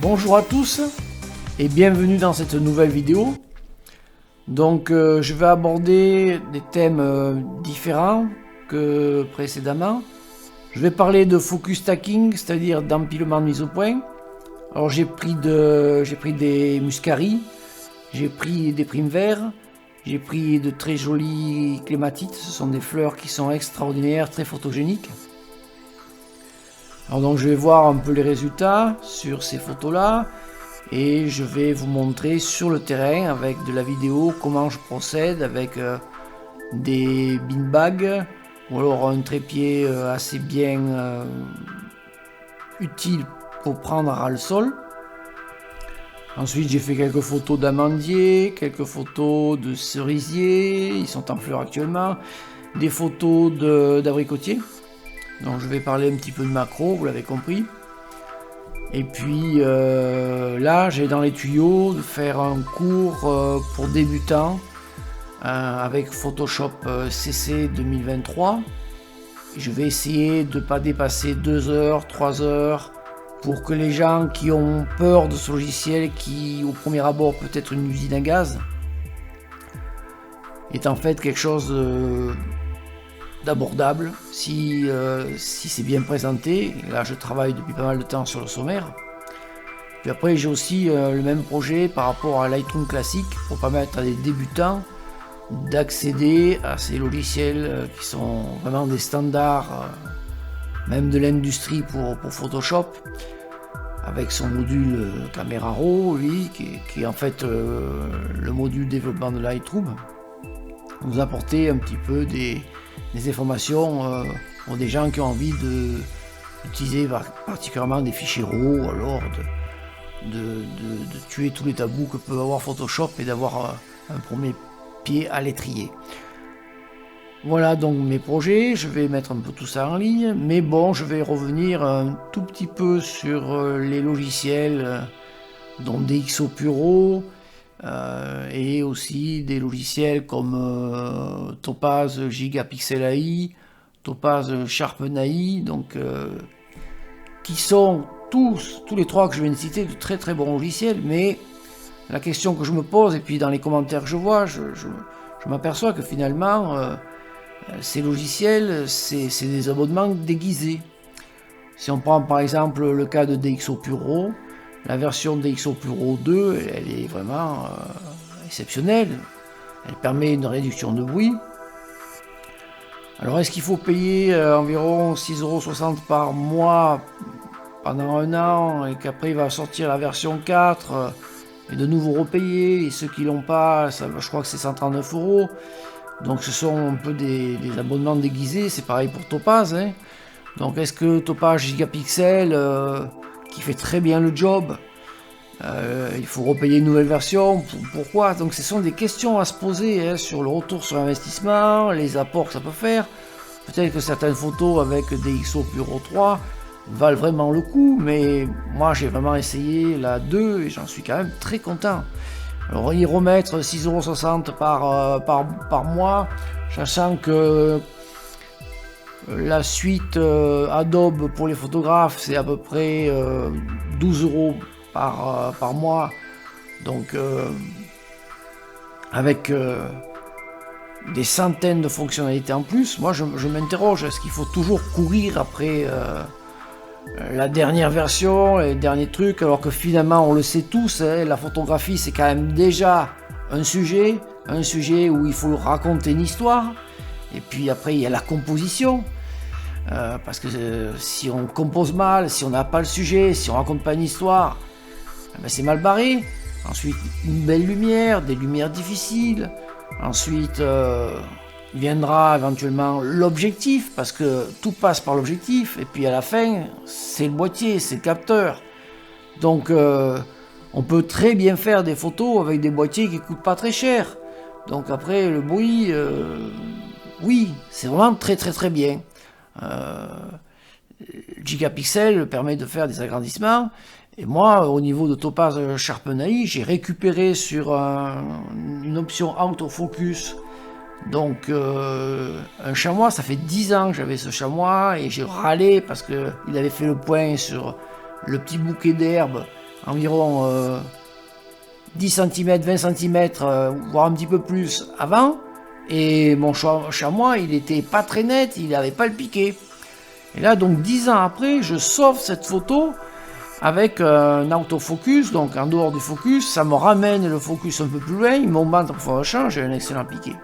Bonjour à tous et bienvenue dans cette nouvelle vidéo. Donc je vais aborder des thèmes différents que précédemment. Je vais parler de focus stacking, c'est-à-dire d'empilement de mise au point. Alors j'ai pris des muscaries, j'ai pris des primes verts, j'ai pris de très jolies clématites. Ce sont des fleurs qui sont extraordinaires, très photogéniques. Alors donc je vais voir un peu les résultats sur ces photos là et je vais vous montrer sur le terrain avec de la vidéo comment je procède avec des beanbags ou alors un trépied assez bien utile pour prendre à ras le sol. Ensuite j'ai fait quelques photos d'amandiers, quelques photos de cerisiers, ils sont en fleurs actuellement, des photos d'abricotiers. Donc je vais parler un petit peu de macro, vous l'avez compris. Et puis là j'ai dans les tuyaux de faire un cours pour débutants avec Photoshop CC 2023. Je vais essayer de ne pas dépasser 2 heures, 3 heures pour que les gens qui ont peur de ce logiciel qui au premier abord peut être une usine à gaz est en fait quelque chose d'abordable si c'est bien présenté. Là je travaille depuis pas mal de temps sur le sommaire. Puis après j'ai aussi le même projet par rapport à Lightroom classique pour permettre à des débutants d'accéder à ces logiciels qui sont vraiment des standards même de l'industrie pour Photoshop, avec son module Camera Raw, lui qui est en fait le module développement de Lightroom. Nous apporter un petit peu des informations pour des gens qui ont envie d'utiliser particulièrement des fichiers RAW, alors de tuer tous les tabous que peut avoir Photoshop et d'avoir un premier pied à l'étrier. Voilà donc mes projets, je vais mettre un peu tout ça en ligne, mais bon, je vais revenir un tout petit peu sur les logiciels dont DxO Puro, et aussi des logiciels comme Topaz Gigapixel AI, Topaz Sharpen AI, donc qui sont tous les trois que je viens de citer de très très bons logiciels, mais la question que je me pose, et puis dans les commentaires que je vois, je m'aperçois que finalement ces logiciels c'est des abonnements déguisés. Si on prend par exemple le cas de DxO Puro, la version DxO Puro 2, elle est vraiment exceptionnelle. Elle permet une réduction de bruit. Alors est-ce qu'il faut payer environ 6,60 € par mois pendant un an et qu'après il va sortir la version 4 et de nouveau repayer, et ceux qui l'ont pas, je crois que c'est 139 €. Donc ce sont un peu des abonnements déguisés, c'est pareil pour Topaz, hein. Donc est-ce que Topaz Gigapixel qui fait très bien le job, il faut repayer une nouvelle version, pourquoi? Donc ce sont des questions à se poser hein, sur le retour sur investissement, les apports que ça peut faire. Peut-être que certaines photos avec DxO Puro 3 valent vraiment le coup, mais moi j'ai vraiment essayé la 2 et j'en suis quand même très content. Alors y remettre 6,60 € par mois, sachant que la suite Adobe pour les photographes c'est à peu près 12 € par mois, donc avec des centaines de fonctionnalités en plus. Moi je m'interroge, est-ce qu'il faut toujours courir après la dernière version, les derniers trucs, alors que finalement on le sait tous, hein, la photographie c'est quand même déjà un sujet où il faut raconter une histoire, et puis après il y a la composition, parce que si on compose mal, si on n'a pas le sujet, si on raconte pas une histoire, ben c'est mal barré. Ensuite une belle lumière, des lumières difficiles, ensuite viendra éventuellement l'objectif, parce que tout passe par l'objectif, et puis à la fin c'est le boîtier, c'est le capteur. Donc on peut très bien faire des photos avec des boîtiers qui coûtent pas très cher. Donc après le bruit, oui, c'est vraiment très très très bien. Gigapixel permet de faire des agrandissements, et moi au niveau de Topaz Sharpen AI, j'ai récupéré sur une option autofocus. Donc un chamois, ça fait 10 ans que j'avais ce chamois et j'ai râlé parce qu'il avait fait le point sur le petit bouquet d'herbe environ 10 cm, 20 cm, voire un petit peu plus avant. Et mon chamois, il était pas très net, il n'avait pas le piqué. Et là, donc 10 ans après, je sauve cette photo avec un autofocus, donc en dehors du focus, ça me ramène le focus un peu plus loin, il m'augmente en profondeur de champ, j'ai un excellent piqué.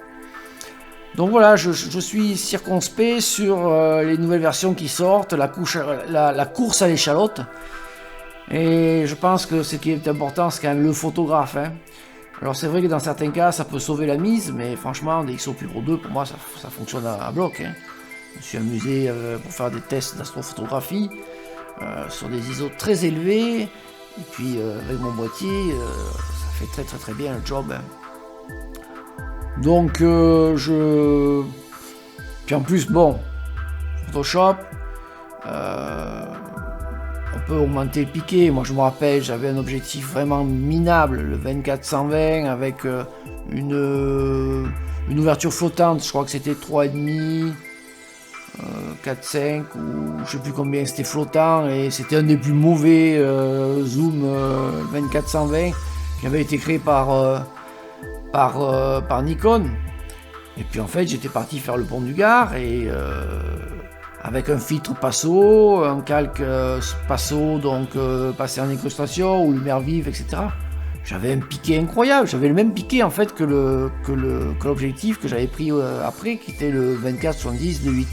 Donc voilà, je suis circonspect sur les nouvelles versions qui sortent, la course à l'échalote. Et je pense que ce qui est important, c'est quand même le photographe. Hein. Alors c'est vrai que dans certains cas, ça peut sauver la mise, mais franchement, des XO Pro 2, pour moi, ça fonctionne à bloc. Hein. Je me suis amusé pour faire des tests d'astrophotographie sur des ISO très élevés. Et puis avec mon boîtier, ça fait très bien le job. Hein. Donc Puis en plus, bon, Photoshop, on peut augmenter le piqué. Moi je me rappelle, j'avais un objectif vraiment minable, le 24-120 avec une ouverture flottante, je crois que c'était 3,5, 4,5 ou je sais plus combien c'était flottant, et c'était un des plus mauvais zoom 24-120 qui avait été créé par Nikon. Et puis en fait j'étais parti faire le pont du Gard et avec un filtre Passo, un calque Passo, donc passé en incrustation ou lumière vive, etc. J'avais un piqué incroyable, j'avais le même piqué en fait que l'objectif que j'avais pris après, qui était le 24-70 de 8.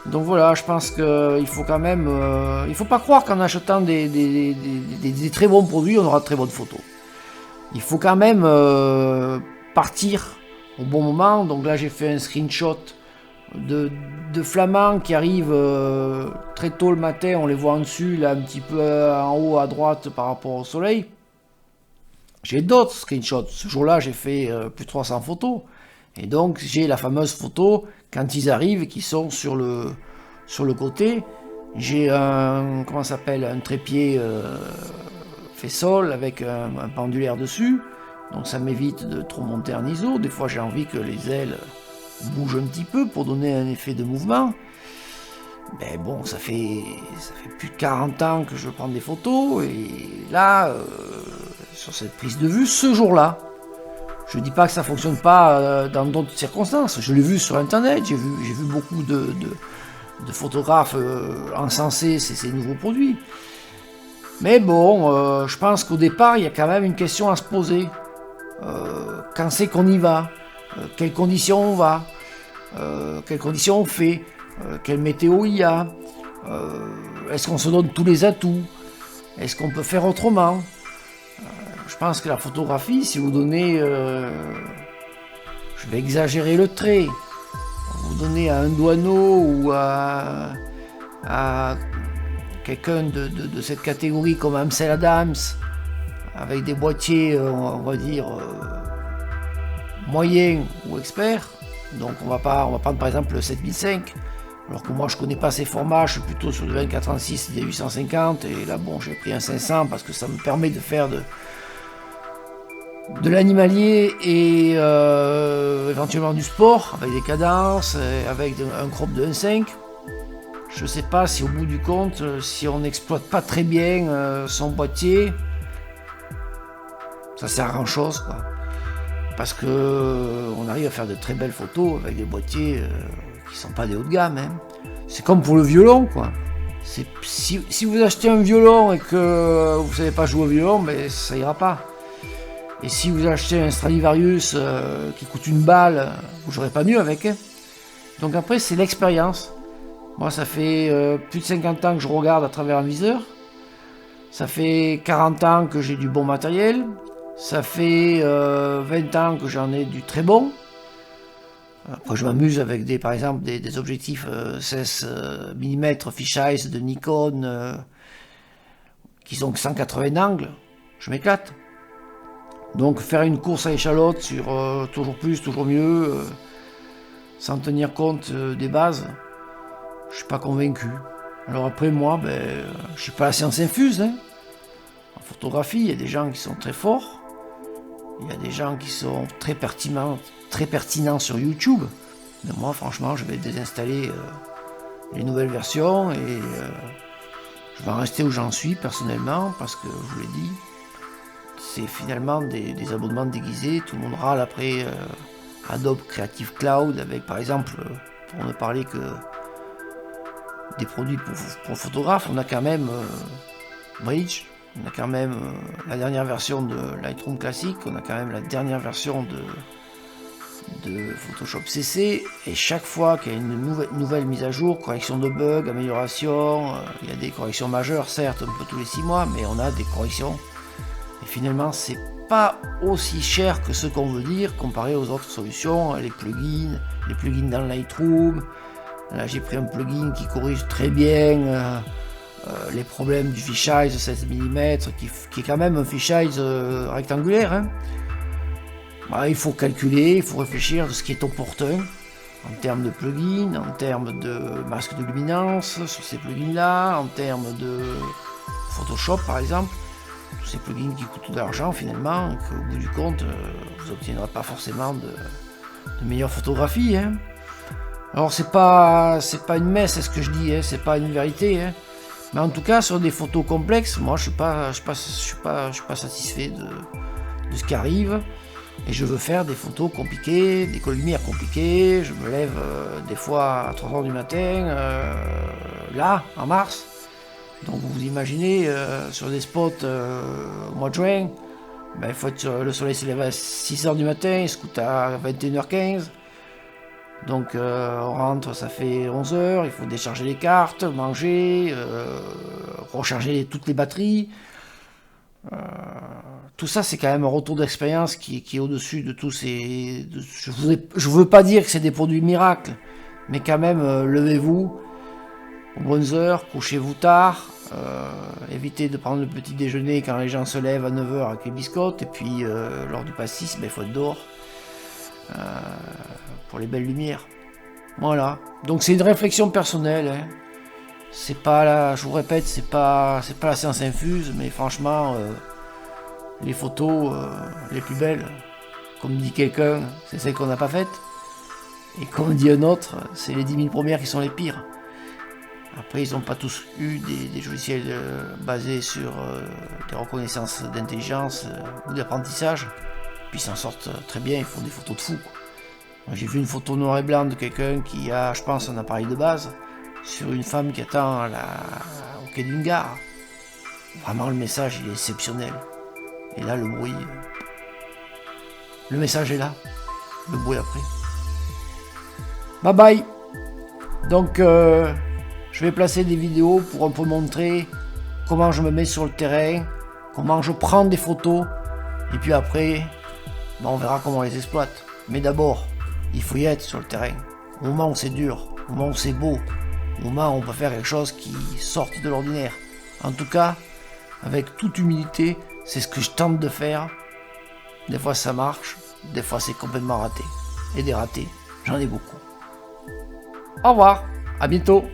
Donc voilà, je pense qu'il faut quand même, il faut pas croire qu'en achetant des très bons produits, on aura de très bonnes photos. Il faut quand même partir au bon moment. Donc là j'ai fait un screenshot de flamants qui arrivent très tôt le matin, on les voit en dessus, là un petit peu en haut à droite par rapport au soleil. J'ai d'autres screenshots, ce jour-là j'ai fait plus de 300 photos, et donc j'ai la fameuse photo quand ils arrivent, qui sont sur le côté. J'ai un trépied fait sol avec un pendulaire dessus, donc ça m'évite de trop monter en ISO. Des fois j'ai envie que les ailes bougent un petit peu pour donner un effet de mouvement. Mais bon, ça fait plus de 40 ans que je prends des photos, et là, sur cette prise de vue, ce jour-là, je dis pas que ça fonctionne pas dans d'autres circonstances, je l'ai vu sur internet, j'ai vu beaucoup de photographes encenser ces nouveaux produits. Mais bon, je pense qu'au départ, il y a quand même une question à se poser. Quand c'est qu'on y va, quelles conditions on va, quelles conditions on fait, quelle météo il y a, est-ce qu'on se donne tous les atouts, est-ce qu'on peut faire autrement. Je pense que la photographie, si vous donnez, je vais exagérer le trait, vous donnez à un douaneau ou à quelqu'un de cette catégorie comme Ansel Adams, avec des boîtiers, on va dire, moyens ou experts, donc on va prendre par exemple le 7005, alors que moi je connais pas ces formats, je suis plutôt sur le 24-36 et des 850, et là bon, j'ai pris un 500 parce que ça me permet de faire de l'animalier et éventuellement du sport avec des cadences, avec un crop de 1.5. Je sais pas si au bout du compte, si on n'exploite pas très bien son boîtier, ça sert à grand chose, quoi. Parce que on arrive à faire de très belles photos avec des boîtiers qui sont pas des hauts de gamme. Hein. C'est comme pour le violon, quoi. Si vous achetez un violon et que vous savez pas jouer au violon, mais ça ira pas. Et si vous achetez un Stradivarius qui coûte une balle, vous jouerez pas mieux avec. Hein. Donc après, c'est l'expérience. Moi, ça fait plus de 50 ans que je regarde à travers un viseur. Ça fait 40 ans que j'ai du bon matériel. Ça fait 20 ans que j'en ai du très bon. Après, je m'amuse avec par exemple des objectifs 16 mm fisheye de Nikon qui sont 180 angles. Je m'éclate. Donc faire une course à l'échalote sur toujours plus, toujours mieux, sans tenir compte des bases, je suis pas convaincu. Alors après moi, je suis pas la science infuse. Hein. En photographie, il y a des gens qui sont très forts, il y a des gens qui sont très pertinents sur YouTube. Mais moi franchement, je vais désinstaller les nouvelles versions et Je vais en rester où j'en suis personnellement, parce que je vous l'ai dit, c'est finalement des abonnements déguisés. Tout le monde râle après Adobe Creative Cloud avec, par exemple, pour ne parler que des produits pour photographes, on a quand même Bridge, on a quand même la dernière version de Lightroom classique, on a quand même la dernière version de Photoshop CC, et chaque fois qu'il y a une nouvelle mise à jour, correction de bugs, amélioration, il y a des corrections majeures, certes, un peu tous les 6 mois, mais on a des corrections, et finalement c'est pas aussi cher que ce qu'on veut dire comparé aux autres solutions, les plugins dans Lightroom. Là j'ai pris un plugin qui corrige très bien les problèmes du fisheye de 16 mm, qui est quand même un fisheye rectangulaire, hein. Bah, il faut calculer, il faut réfléchir de ce qui est opportun en termes de plugins, en termes de masque de luminance sur ces plugins là, en termes de Photoshop par exemple, tous ces plugins qui coûtent de l'argent finalement, qu'au bout du compte vous n'obtiendrez pas forcément de meilleures photographies, hein. Alors c'est pas une messe, c'est ce que je dis, hein, c'est pas une vérité, hein. Mais en tout cas sur des photos complexes, moi je suis pas satisfait de ce qui arrive. Et je veux faire des photos compliquées, des lumières compliquées. Je me lève des fois à 3h du matin, là, en mars. Donc vous imaginez, sur des spots au mois de juin, ben, il faut le soleil se lève à 6h du matin, il se couche à 21h15. Donc on rentre, ça fait 11h, il faut décharger les cartes, manger, recharger toutes les batteries. Tout ça c'est quand même un retour d'expérience qui est au-dessus de tous ces... Je veux pas dire que c'est des produits miracles, mais quand même levez-vous aux bonnes heures, couchez-vous tard, évitez de prendre le petit déjeuner quand les gens se lèvent à 9h avec les biscottes, et puis lors du pastis, il faut être dehors pour les belles lumières. Voilà, donc c'est une réflexion personnelle, hein. C'est pas là, je vous répète, c'est pas la science infuse, mais franchement, les photos les plus belles, comme dit quelqu'un, c'est celles qu'on n'a pas faites. Et comme dit un autre, c'est les 10 000 premières qui sont les pires. Après, ils n'ont pas tous eu des logiciels basés sur des reconnaissances d'intelligence ou d'apprentissage. Puis ils s'en sortent très bien, ils font des photos de fous. J'ai vu une photo noir et blanc de quelqu'un qui a, je pense, un appareil de base sur une femme qui attend au quai d'une gare. Vraiment, le message, il est exceptionnel. Et là, le bruit... Le message est là. Le bruit après. Bye bye. Donc, je vais placer des vidéos pour un peu montrer comment je me mets sur le terrain, comment je prends des photos, et puis après, ben, on verra comment on les exploite. Mais d'abord, il faut y être sur le terrain. Au moment où c'est dur, au moment où c'est beau, au moment où on peut faire quelque chose qui sorte de l'ordinaire. En tout cas, avec toute humilité, c'est ce que je tente de faire. Des fois ça marche, des fois c'est complètement raté. Et des ratés, j'en ai beaucoup. Au revoir, à bientôt.